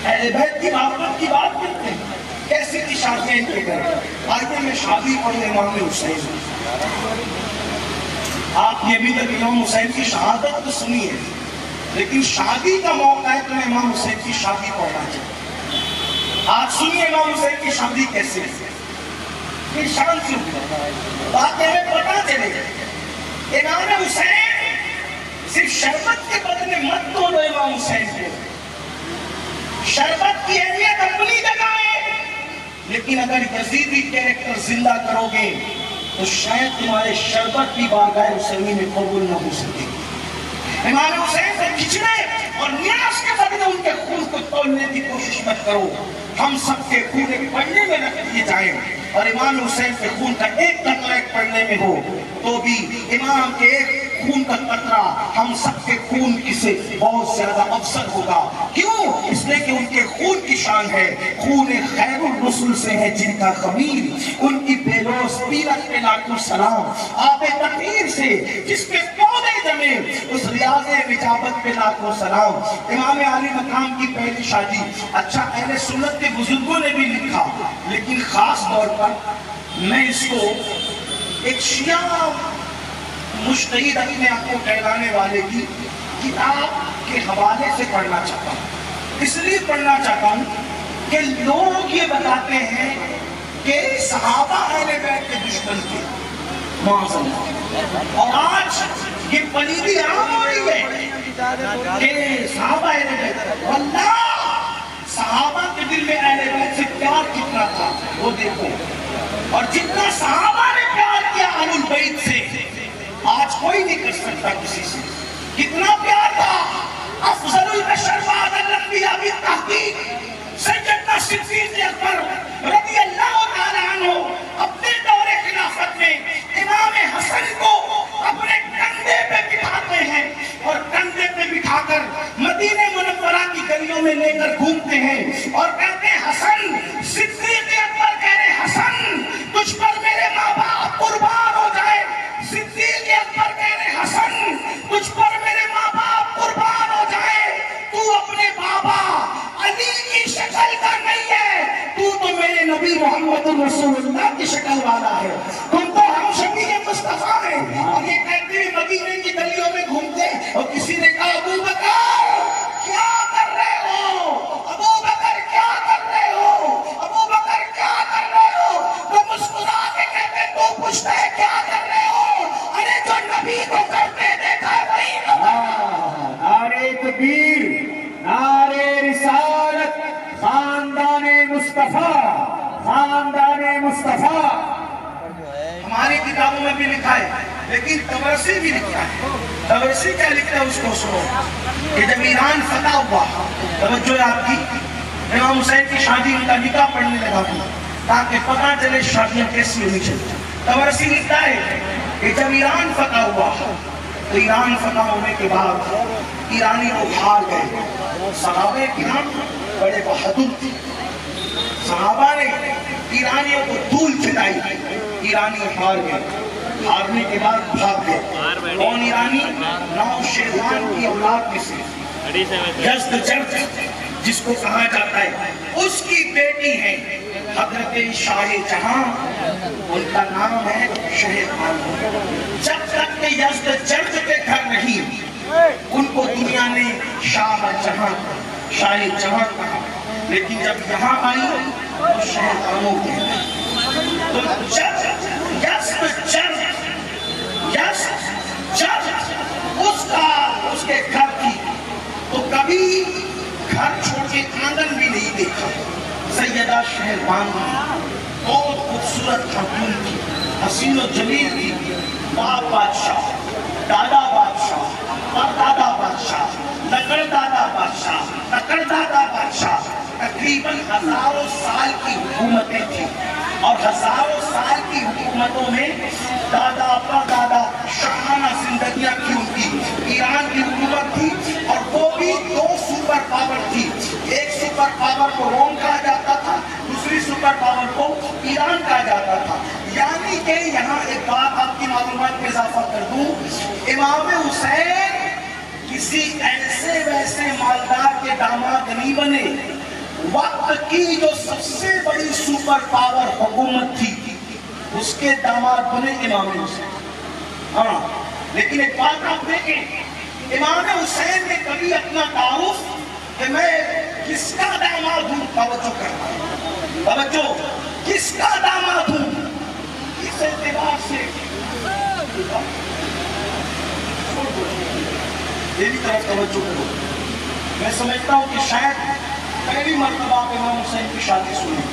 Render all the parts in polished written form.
اہل بیت کی محبت کی بات کرتے ہیں، کیسی تھی شادیاں ان کے گھر۔ آئیے میں شادی پڑھوں امام حسین، آپ نے ابھی تک امام حسین کی شہادت تو سنی ہے، لیکن شادی کا موقع ہے تو میں امام حسین کی شادی پڑھنا چاہتا ہوں۔ آج سنیے امام حسین کی شادی کیسے ہے، یہ شان سے بات ہمیں پتا چلے۔ امام حسین صرف شربت کے بدلے مت دو امام حسین کو، شربت کی اہمیت اپنی جگہ ہے، لیکن اگر یزیدی کیریکٹر زندہ کرو گے تو شاید تمہارے شربت کی بارگاہ حسینی میں قبول نہ ہو سکے۔ امام حسین کو کھچڑے اور نیاز کے بدلے ان کے خون کو تولنے کی کوشش مت کرو۔ ہم سب کے خون ایک پڑھنے میں رکھ دیے جائیں اور امام حسین کے خون کا ایک قطرہ ایک پڑھنے میں ہو تو بھی امام کے ایک خون کا قطرہ ہم سب کے خون کی سے بہت زیادہ افضل ہوگا۔ کیوں؟ اس لیے کہ ان کے خون کی شان ہے، خون خیر الرسل سے ہے جن کا خمیر، ان کی بیلوس پیرت پہ لاکھوں سلام، آب تطہیر سے جس کے پودے جمے اس ریاض نجابت پہ لاکھوں سلام۔ امام علی مقام کی پہلی شادی، اچھا اہل سنت کے بزرگوں نے بھی لکھا، لیکن خاص طور پر میں اس کو ایک شیعہ مجتہد اپنے آپ کو کہلانے والے کی کتاب کے حوالے سے پڑھنا چاہتا ہوں۔ اس لیے پڑھنا چاہتا ہوں کہ لوگ یہ بتاتے ہیں کہ صحابہ اہل بیت کے دشمن تھے، معاذ اللہ، اور آج یہ پلیدی عام ہو رہی ہے کہ صحابہ اہل بیت، واللہ صحابہ کے دل میں اہل بیت سے پیار کتنا تھا وہ دیکھو، اور جتنا صحابہ نے پیار کیا اہل البیت سے آج کوئی نہیں کر سکتا کسی سے۔ کتنا پیار تھا، افضل البشر بعد الانبیاء بالتحقیق سیدنا صدیق اکبر رضی اللہ تعالیٰ عنہ اپنے دور خلافت میں امام حسن کو اپنے کندھے پہ بٹھاتے ہیں اور کندھے پہ بٹھا کر مدینہ منورہ کی گلیوں میں لے کر گھومتے ہیں اور کہتے ہیں حسن، صدیق اکبر کہہ رہے حسن تجھ پر میرے ماں باپ قربان ہو جائے، صدیق اکبر کہہ رہے حسن تجھ پر میرے ماں باپ قربان ہو جائے، تو اپنے بابا علی کی شکل کا نہیں ہے، تو میرے نبی محمد رسول اللہ کی شکل والا ہے، تم تو ہم شبیہ مصطفیٰ ہیں۔ اور یہ کہتے ہوئے مدینے کی گلیوں میں گھومتے اور کسی نے کہا ابو بکر کیا کر رہے ہو، ابو بکر کیا کر رہے ہو، ابو بکر کیا کر رہے ہو، تو مسکرا کے کہتے تو پوچھتے ہیں کیا کر رہے ہو، ارے جو نبی کو کرتے دیکھا ہے وہی نعرہ تکبیر، نعرہ رسالت، خاندان مصطفیٰ، خاندان مصطفیٰ۔ ہماری کتابوں میں بھی لکھا ہے، لیکن طبرسی بھی لکھا ہے۔ طبرسی کیا لکھتا ہے اس کو سنو کہ جب ایران فتح ہوا، توجہ ہے آپ کی، امام حسین کی شادی ان کا نکاح پڑھنے لگا تھا تاکہ پتہ چلے شادیاں کیسی ہونی چاہیے۔ طبرسی لکھتا ہے کہ جب ایران فتح ہوا تو ایران فتح ہونے کے بعد ایرانی لوگ ہار گئے، صحابہ کرام بڑے بہادر تھے، صحابہ نے ایرانیوں کو دھول چٹائی، ایرانی ہار گئے، ہارنے کے بعد بھاگ گئے۔ کون ایرانی؟ نوشیروان کی اولاد میں سے یزدجرد جس کو کہا جاتا ہے، اس کی بیٹی ہے حضرت شاہ جہاں، ان کا نام ہے شاہ خانم۔ جب تک کہ یزدجرد کے گھر نہیں ان کو دنیا نے شاہ جہاں، شاہ جہاں کہا، لیکن جب یہاں آئی تو شاہ خانم کہتے ہیں۔ تو جب یزدجرد اس کے گھر کی تو کبھی گھر چھوڑ کے آنگن بھی نہیں دیکھا۔ سیدہ شہربانو بہت خوبصورت خاتون تھی، حسین و جمیل تھی، باپ بادشاہ، دادا بادشاہ، پردادا بادشاہ، لکڑ دادا بادشاہ، لکڑ دادا بادشاہ، تقریباً ہزاروں سال کی حکومتیں تھیں اور ہزاروں سال کی حکومتوں میں دادا پردادا شاہانہ زندگیاں کی ان کی ایران کی حکومت تھی، اور وہ بھی دو سپر پاور تھی، ایک سپر پاور کو روم کہا جاتا تھا، دوسری سپر پاور کو ایران کہا جاتا تھا۔ یعنی کہ یہاں ایک بات آپ کی معلومات میں اضافہ کر دوں، امام حسین کسی ایسے ویسے مالدار کے داماد نہیں بنے وقت کی جو سب سے بڑی سپر پاور حکومت تھی اس کے داماد بنے امام حسین. ہاں لیکن ایک بات آپ دیکھیں، امام حسین نے کبھی اپنا تعارف کہ میں کس کا داماد ہوں توجہ کرتا ہے، توجہ کس کا داماد ہوں اس اعتبار سے میری طرف توجہ کرو. میں سمجھتا ہوں کہ شاید پہلی مرتبہ آپ امام حسین کی شادی سنیں،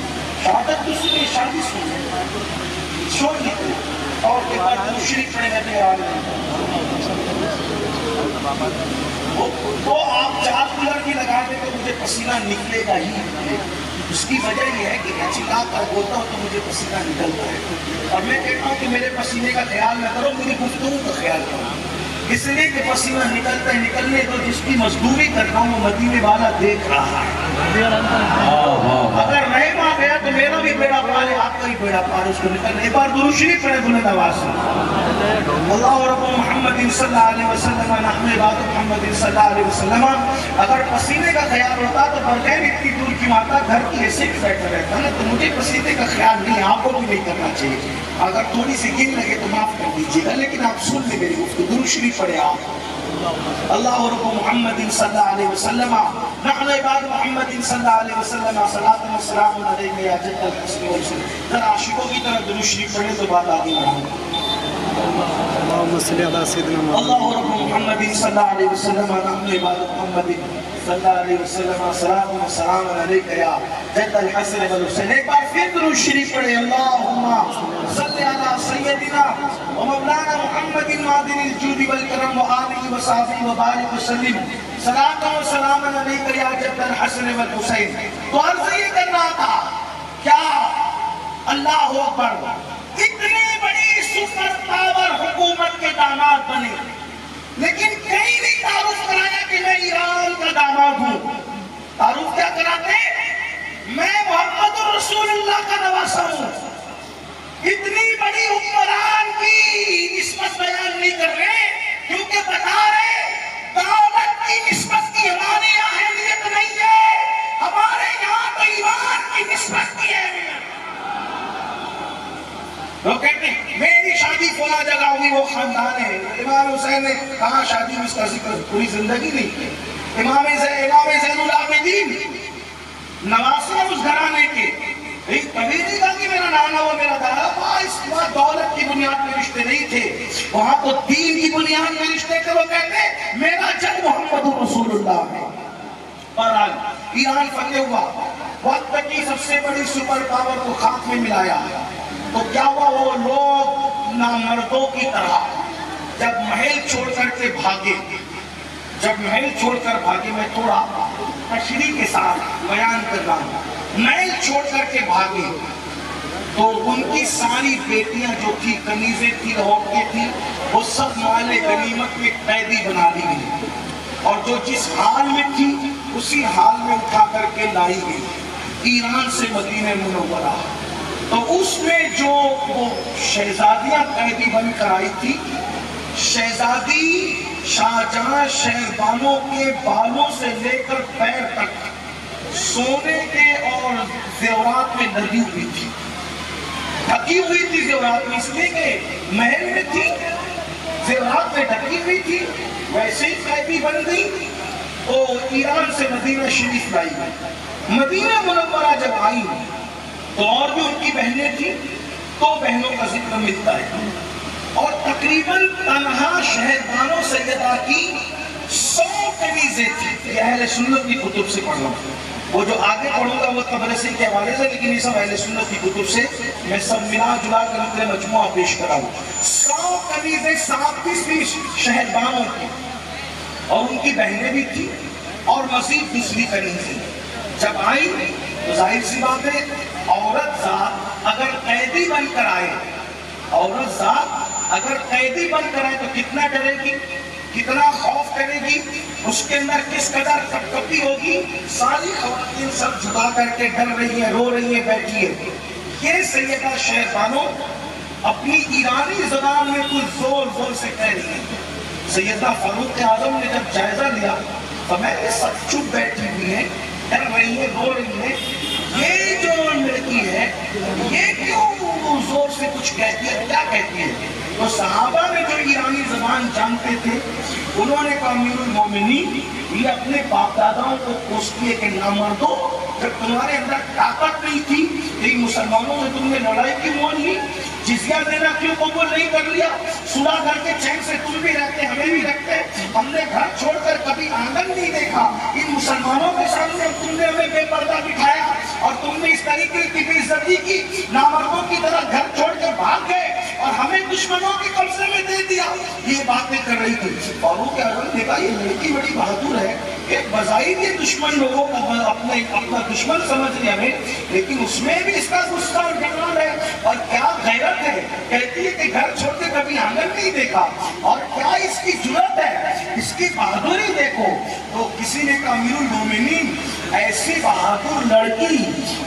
شہادت تو سنیں، شادی سنیں، چھوڑ دیتے اور کے بعد مشرک پڑے رہتے تو آپ 4 کولر بھی لگا دیں تو مجھے پسینہ نکلے گا ہی. اس کی وجہ یہ ہے کہ میں چلا کر بولتا ہوں تو مجھے پسینہ نکلتا ہے، اور میں کہتا ہوں کہ میرے پسینے کا خیال نہ کرو، میری گفتگو کا خیال کرو. اس لیے کہ پسینہ نکلتا ہے، نکلنے تو جس کی مزدوری کرتا ہوں وہ مدینے والا دیکھ رہا ہے. اگر رحم آ گیا تو میرا بھی بیڑا پار ہے، آپ کا بھی بیڑا پار ہے، اس کو نکلنے. ایک بار درود شریف پڑھیں بلند آواز سے. اللہ رب محمد صلی اللہ علیہ وسلم نحن عباد محمد صلی اللہ علیہ وسلم. اگر پسینے کا خیال ہوتا تو بغیر اتنی دور کی ماتا گھر کی ایسے ہی بیٹھا رہتا نا، تو مجھے پسینے کا خیال نہیں، آپ کو بھی نہیں کرنا چاہیے. اگر تھوڑی سی گن لگے تو معاف کر دیجیے گا، لیکن آپ سن لیں میری گفتگو. درود شریف پڑھے آپ. اللہ رب محمد صلی اللہ علیہ وسلم نحن عباد محمد صلی اللہ علیہ وسلم صلاۃ و سلام علیک یا جد الحسن والحسن. ذرا عاشقوں کی طرف درود شریف پڑھیں تو بات آگے بڑھیں. اللهم صل على سيدنا محمد. اللہ رب محمد صلی اللہ علیہ وسلم نحن عباد محمد صلی اللہ علیہ وسلم صلاۃ و سلام علیک یا جد الحسن والحسن. ایک بار پھر درود شریف پڑھیں. اللہم صل علی سیدنا و مولانا محمد معدن الجود والکرم و آلہ و صحبہ و بارک وسلم صلاۃ و سلام علیک یا جد الحسن والحسین. تو عرض یہ کرنا تھا، کیا اللہ اکبر، اتنی بڑی سپر پاور حکومت کے داماد بنے، لیکن کہیں نہیں تعارف کرایا کہ میں ایران کا داماد ہوں. تعارف کیا کراتے؟ میں محمد رسول اللہ کا نواسہ ہوں. اتنی بڑی حکمران کی نسبت بیان نہیں کر رہے، کیونکہ بتا رہے دولت کی نسبت کی ہمارے یہاں اہمیت نہیں ہے، ہمارے یہاں تو ایمان کی نسبت کی اہمیت. وہ کہتے ہیں میری شادی فلاں جگہ ہوئی، وہ خاندان ہے. امام حسین نے کہا شادی میں اس کا ذکر پوری زندگی نہیں کی. امام زین العابدین نواسے اس گھرانے کے، کبھی نہیں کہا کہ میرا نانا وہ میرا دادا. اس بات دولت کی بنیاد میں رشتے نہیں تھے، وہاں تو دین کی بنیاد میں رشتے تھے. وہ کہتے ہیں میرا جد محمد رسول اللہ ہے. بہرحال ایران فتح ہوا، وقت کی سب سے بڑی سپر پاور کو خاک میں ملایا. تو کیا ہوا، وہ لوگ نامردوں کی طرح جب محل چھوڑ کر کے بھاگے، میں تھوڑا تشریح کے ساتھ بیان کر رہا ہوں، محل چھوڑ کر کے بھاگے تو ان کی ساری بیٹیاں جو تھی، کنیزیں تھی، عورتیں تھی، وہ سب مال غنیمت میں قیدی بنا دی گئی، اور جو جس حال میں تھی اسی حال میں اٹھا کر کے لائی گئی ایران سے مدینہ منورہ. تو اس میں جو وہ شہزادیاں قیدی بن کر آئی تھی، شہزادی شاہجہاں شہربانوں کے بالوں سے لے کر پیر تک سونے کے اور زیورات میں لگی ہوئی تھی، ڈھکی ہوئی تھی زیورات میں، اس لیے کہ محل میں تھی، زیورات میں ڈھکی ہوئی تھی. ویسے ہی قیدی بن گئی تو ایران سے مدینہ شریف لائی گئی. مدینہ منورہ جب آئی تو اور بھی ان کی بہنیں تھیں، تو بہنوں کا ذکر ملتا ہے، اور تقریباً تنہا شہربانوں سیدہ کی 100 کنیزیں تھیں. یہ اہل سنت کی کتب سے پڑھ رہا ہوں، وہ جو آگے پڑھوں گا وہ طبرسی کے حوالے سے، لیکن یہ سب اہل سنت کی کتب سے میں سب ملا جلا کر اپنے مجموعہ پیش کرا ہوں. 100 کنیزیں 37 شہربانوں کی، اور ان کی بہنیں بھی تھیں، اور مزید دوسری کنیزیں. جب آئی تو ظاہر سی بات ہے، عورت ذات اگر قیدی بن کر آئے، تو کتنا ڈرے گی، کتنا خوف کرے گی، اس کے اندر کس قدر کپکپی ہوگی. ساری خواتین سب جھکا کر کے ڈر رہی ہیں، رو رہی ہیں، بیٹھی ہیں. یہ سیدہ شہربانوں اپنی ایرانی زبان میں کچھ زور سے کہہ رہی ہیں. سیدہ فاروق اعظم نے جب جائزہ لیا تو میں سب چپ بیٹھی ہوئی ہیں، ڈر رہی ہے، رو رہی ہے، یہ جو لڑکی ہے یہ کیوں زور سے کچھ کہتی ہے، کیا کہتی ہے؟ تو صحابہ میں جو ایرانی زبان جانتے تھے انہوں نے کہا امیر المومنین یہ اپنے باپ داداؤں کو کوستی ہے کہ نامردو، جب تمہارے اندر طاقت نہیں تھی کہ مسلمانوں سے تم نے لڑائی کیوں مول لی، جزیہ دینا کیوں قبول نہیں کر لیا، صلح کر کے چین سے تم بھی رہتے ہمیں بھی رکھتے، ہم نے گھر چھوڑ کر کبھی آنگن نہیں دیکھا، ان مسلمانوں کے سامنے تم نے ہمیں بے پردہ بٹھایا اور تم نے اس طریقے کی بے عزتی کی، نامردوں کی طرح گھر چھوڑ کر بھاگ گئے اور ہمیں دشمنوں کے قبضے میں دے دیا، یہ باتیں کر رہی تھی۔ فاروق اعظم نے کہا یہ لڑکی بڑی بہادر ہے، ایک بظاہر یہ دشمن لوگوں کو اپنا دشمن سمجھ رہے ہمیں، لیکن اس میں بھی اس کا غصہ اور جنون ہے، اور کیا غیرت ہے، کہتی ہے کہ گھر چھوڑ کے کبھی آنگن نہیں دیکھا، اور کیا اس کی جرأت ہے، اس کی بہادری دیکھو۔ تو کسی نے کہا امیر المومنین ایسی بہادر لڑکی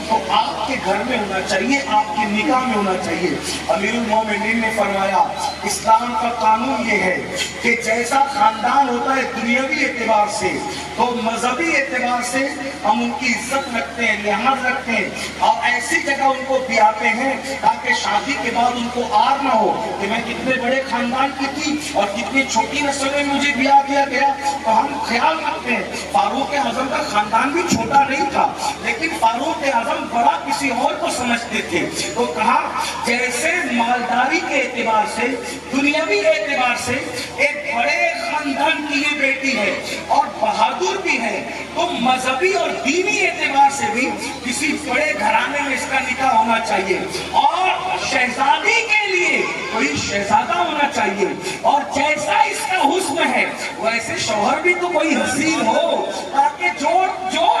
تو آپ کے گھر میں ہونا چاہیے، آپ کے نکاح میں ہونا چاہیے۔ امیر المومنین نے فرمایا اسلام کا قانون یہ ہے کہ جیسا خاندان ہوتا ہے دنیاوی اعتبار سے تو مذہبی اعتبار سے ہم ان کی عزت رکھتے ہیں، لحاظ رکھتے ہیں، اور ایسی جگہ ان کو بیاتے ہیں تاکہ شادی کے بعد ان کو آر نہ ہو کہ میں کتنے بڑے خاندان کی تھی اور کتنی چھوٹی نسل میں مجھے بیاہ دیا گیا، تو ہم خیال رکھتے ہیں۔ فاروق اعظم کا خاندان بھی چھوٹا نہیں تھا، لیکن فاروق اعظم بڑا کسی اور کو سمجھتے تھے، تو کہا جیسے مالداری کے اعتبار سے دنیاوی اعتبار سے ایک بڑے خاندان کی یہ بیٹی ہے اور بہادر بھی ہے، تو مذہبی اور دینی اعتبار سے بھی کسی بڑے گھرانے میں اس کا نکاح ہونا چاہیے، اور شہزادی کے لیے کوئی شہزادہ ہونا چاہیے، اور جیسا اس کا حسن ہے ویسے شوہر بھی تو کوئی حسین ہو تاکہ جوڑ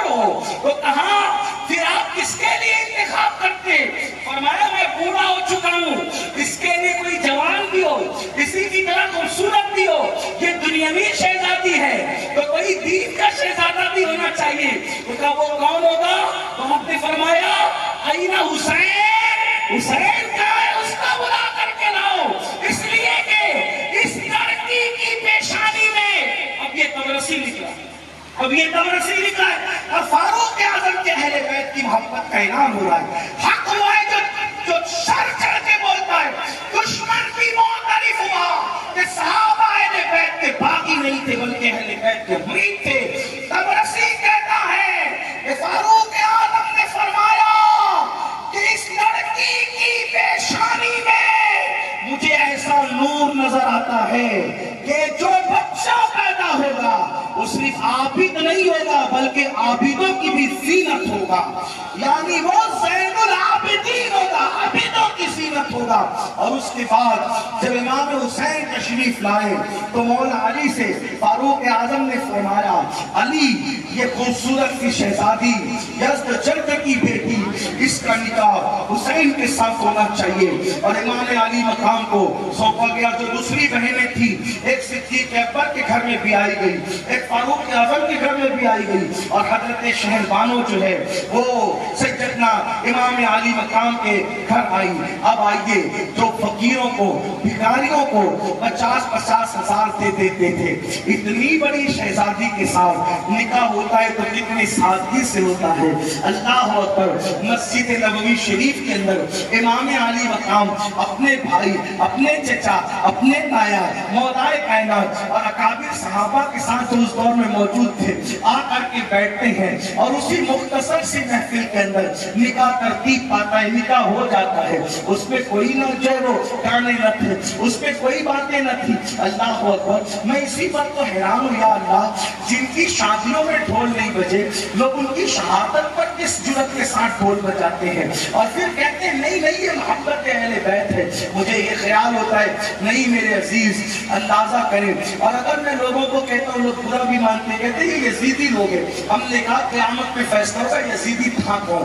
ہو۔ تو کہاں پھر آپ کس کے لیے انتخاب کرتے؟ فرمایا میں بوڑھا ہو چکا ہوں، اس کے لیے کوئی جوان بھی ہو، کسی کی طرح خوبصورت بھی ہو، یہ دنیاوی شہزادی ہے تو کوئی دین کا شہزادہ بھی ہونا چاہیے۔ تو کہا وہ کون ہوگا؟ تو آپ نے فرمایا آئینہ حسین کا ہے، اس کا بلا کر کے لاؤ، اس لیے کہ اس لڑکی کی پیشانی میں اب یہ تبرسی نکلا، اب یہ تبرسی نکلا ہے، اور فاروق اعظم کے اہل بیت کی محبت کا اعلان ہو رہا ہے۔ حق ہوا ہے جو سر چڑھ کے بولتا ہے، دشمن بھی معترف ہوا کہ صحابہ اہل بیت کے باغی نہیں تھے بلکہ اہل بیت کے مرید تھے۔ تبرسی کہتا ہے کہ فاروق اعظم نے فرمایا کہ اس لڑکی کی پیشانی میں مجھے ایسا نور نظر آتا ہے کہ جو بچہ پیدا ہوگا وہ صرف عابد نہیں ہوگا بلکہ عابدوں کی بھی زینت ہوگا، یعنی وہ زین العابدین ہوگا، عابدوں کی زینت ہوگا۔ اور اس کے بعد جب امام حسین تشریف لائے تو مولا علی سے فاروق اعظم نے فرمایا علی یہ خوبصورت سی شہزادی یزدجرد کی بیٹی، اس کا نکاح حسین کے ساتھ ہونا چاہیے۔ اور امام علی مقام کو سونپا گیا۔ جو دوسری بہنیں تھی، ایک صدیق اکبر کے گھر میں بھی آئی گئی، ایک فاروق اعظم کے گھر میں بھی آئی گئی، اور حضرت شہر بانو جو ہے وہ سیدنا امام علی مقام کے گھر آئی۔ اب آئیے جو فقیروں کو بھکاریوں کو 50-50 ہزار دیتے تھے، اتنی بڑی شہزادی کے ساتھ نکاح ہوتا ہے تو کتنی سادگی سے ہوتا ہے۔ اللہ اکبر۔ مسجد نبوی شریف کے اندر امام علی مقام اپنے بھائی، اپنے چچا، اپنے تایا، مولائے کائنات اور اکابر صحابہ کے ساتھ اس دور میں موجود تھے، آ کر کے بیٹھتے ہیں اور اسی مختصر سی محفل کے اندر نکاح ترتیب پاتا ہے، نکاح ہو جاتا ہے۔ اس میں کوئی نہ جو وہ گانے نہ تھے، اس میں کوئی باتیں نہ تھی۔ اللہ اکبر۔ میں اسی پر تو حیران ہوں یا اللہ، جن کی شادیوں میں ڈھول نہیں بجے لوگ ان کی شہادت پر کس جرأت کے ساتھ ڈھول بجاتے ہیں، اور پھر کہتے ہیں نہیں نہیں یہ محبت اہل بیت ہے۔ مجھے یہ خیال ہوتا ہے نہیں میرے عزیز اندازہ کریں، اور اگر میں لوگوں کو کہتا ہوں لوگ برا بھی مانتے ہیں، کہتے ہیں یہ یزیدی لوگ ہیں، ہم نے کہا قیامت میں فیصلہ ہوگا یزیدی تھا کون۔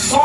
100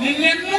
99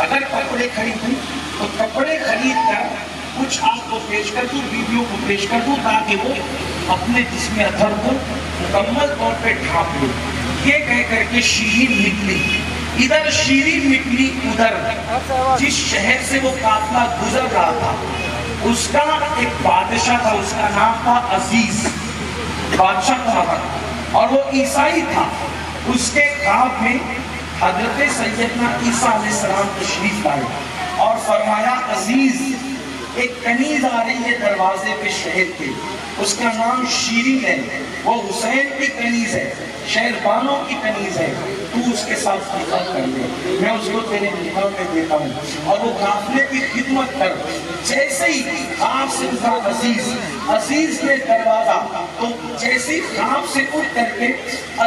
اگر کپڑے خریدوں تو کپڑے خرید کر کچھ آپ کو پیش کر دوں، بیویوں کو پیش کر دوں، تاکہ وہ اپنے جسم اطہر کو مکمل طور پہ ڈھانپ لیں۔ یہ کہہ کر کے شیرین نکلی، ادھر شیرین نکلی، ادھر جس شہر سے وہ قافلہ گزر رہا تھا اس کا ایک بادشاہ تھا، اس کا نام تھا عزیز، بادشاہ تھا اور وہ عیسائی تھا۔ اس کے خواب میں حضرت سیدنا عیسیٰ علیہ السلام تشریف لائے اور فرمایا عزیز ایک کنیز آ رہی ہے دروازے پہ شہر کے، اس کا نام شیرین ہے، وہ حسین کی کنیز ہے، شہربانوں کی کنیز ہے، تو اس کے ساتھ نکاح کر لے، میں اس کو تیرے نکاح میں دیتا ہوں اور وہ قافلے کی خدمت کر۔ جیسے ہی خواب سے اٹھا عزیز نے دروازہ، تو جیسے خواب سے اٹھ کر کے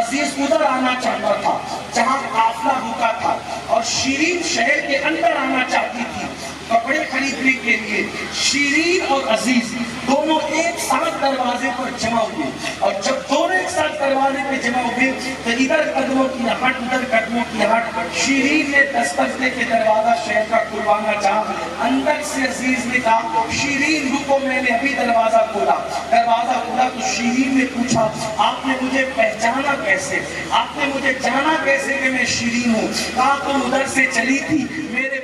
عزیز ادھر آنا چاہتا تھا جہاں قافلہ رکا تھا، اور شیرین شہر کے اندر آنا چاہتی تھی کپڑے خریدنے کے لیے۔ شیرین اور عزیز دونوں ایک ساتھ دروازے پر جمع ہوئے، اور جب دونوں ایک ساتھ دروازے پہ جمع ہوئے تو ادھر قدموں کی ہٹ ادھر قدموں کی ہٹ، شیرین نے دستک دے کے دروازہ شہر کا کھلوانا چاہا۔ اندر سے عزیز نے کہا شیرین رکو، میں نے ابھی دروازہ کھولا۔ دروازہ کھولا تو شیرین نے پوچھا آپ نے مجھے پہچانا کیسے، آپ نے مجھے جانا کیسے کہ میں شیرین ہوں؟ کہا تم ادھر سے چلی تھی، میرے